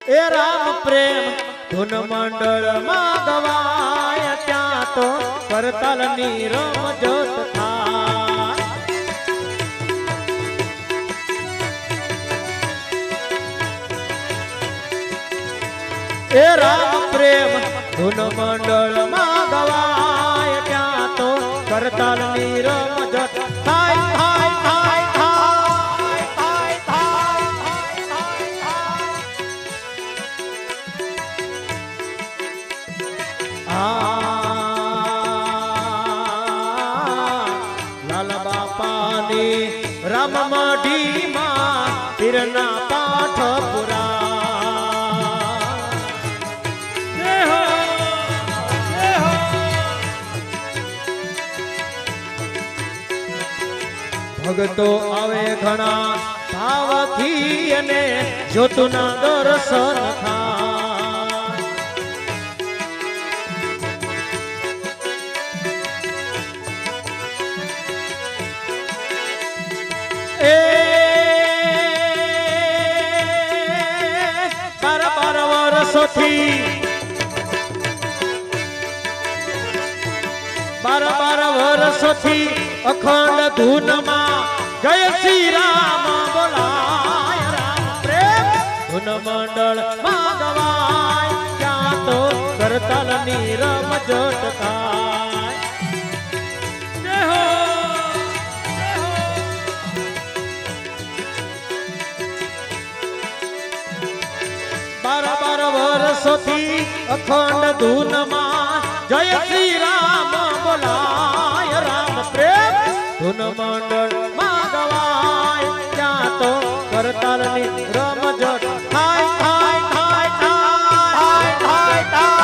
એ રામ પ્રેમ ધૂન મંડળ માં ગવાય ત્યાં તો કરતાલ ની રમઝટ થાય એ રામ પ્રેમ ધૂન મંડળ માં ગવાય ત્યાં તો કરતાલ ની રમઝટ થાય થાય થાય લાલ બાપાની રામ મઢીમાં પીરના પાઠ પુરા ભગતો આવે ઘણા ભાવથી અને જ્યોતના દર્શન થાય બાર વર્ષોથી અખંડ ધૂનમાં જય શ્રી રામ બોલાય રામ પ્રેમ ધૂન મંડળ માં ગવાય ત્યાં તો કરતાલ ની રમઝટ થાય જય હો બાર વર્ષોથી અખંડ ધૂનમાં જય શ્રી રામ બોલાય રામ પ્રેમ ધૂન મંડળ માં ગવાય ત્યાં તો કરતાલ ની રમઝટ થાય થાય થાય થાય થાય થાય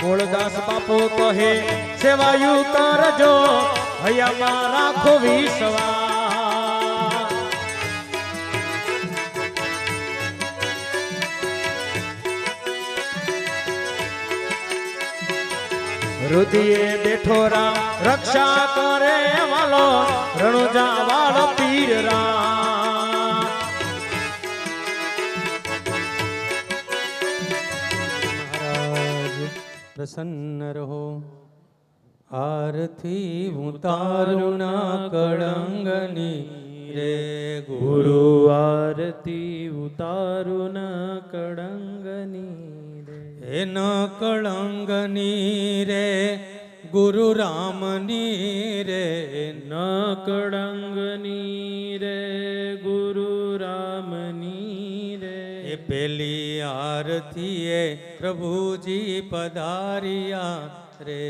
મૂળદાસ બાપુ કહે સેવાયું કરજો હૈયામાં રાખો વિશ્વાસ હૃદયે બેઠો રામ રક્ષા કરે વાલો રણુજા વાળો પીર રામ પ્રસન્ન રહો આરતી ઉતારું ના કળંગની રે ગુરુ આરતી ઉતારું ના કળંગની રે ન કળંગની રે ગુરુ રામની રે ન કળંગની રે ગુરુ રામની રે એ પેલી આરતી એ પ્રભુજી પધારિયા રે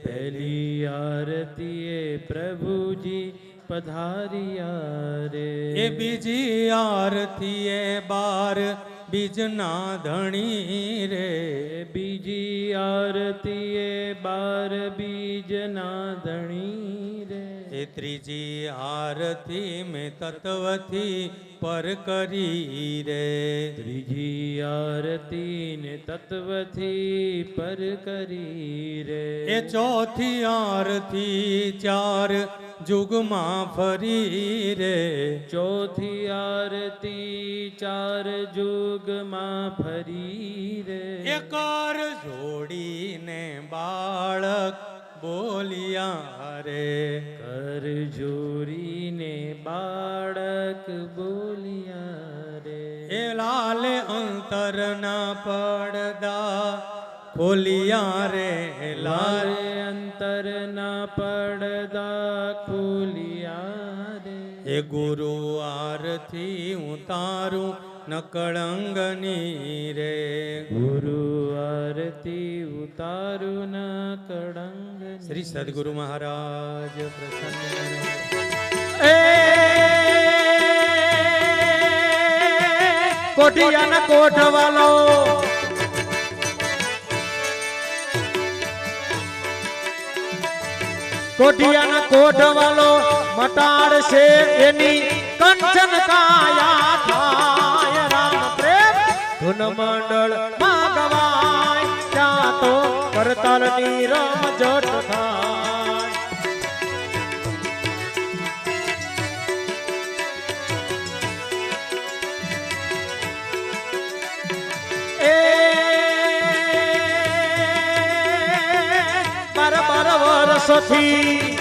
પેલી આરતી એ પ્રભુજી પધારિયા રે એ બીજી આરતી એ બાર બીજના ધણી રે બીજી આરતી એ બાર બીજના ધણી રે એ ત્રીજી આરતી મેં તત્વથી પર કરી રે ત્રીજી આરતી ને તત્વથી પર કરી રે એ ચોથી આરતી ચાર જુગમાં ફરી રે ચોથી આરતી ચાર જુગમાં ફરી રે એ કર જોડીને બાળક બોલિયા રે કર જોડીને બાળક બોલિયા રે એ લાલે અંતરના પડદા ખોલિયા રે લાલે અંતરના પડદા ખોલિયા રે એ ગુરુ આરતી ઉતારું નકળંગની રે ગુરુ આરતી ઉતારું ન કળંગ શ્રી સદગુરુ મહારાજ પ્રસન્ન એ કોઠિયાના કોઠવાલો કોઠિયાના કોઠવાલો મટાડશે એની કંચન કાયા થાય રામ પ્રેમ ધૂન મંડળ માં ગવાય ત્યાં તો કરતાલની રમઝટ થાય એ 12 વર્ષોથી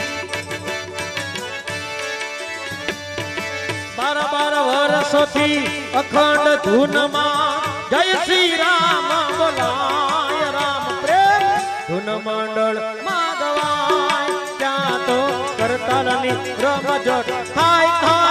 12 વર્ષોથી અખંડ ધૂનમાં જય શ્રી રામ બોલાય રામ પ્રેમ ધૂન મંડળ માં ગવાય ત્યાં તો કરતાલની રમઝટ થાય થાય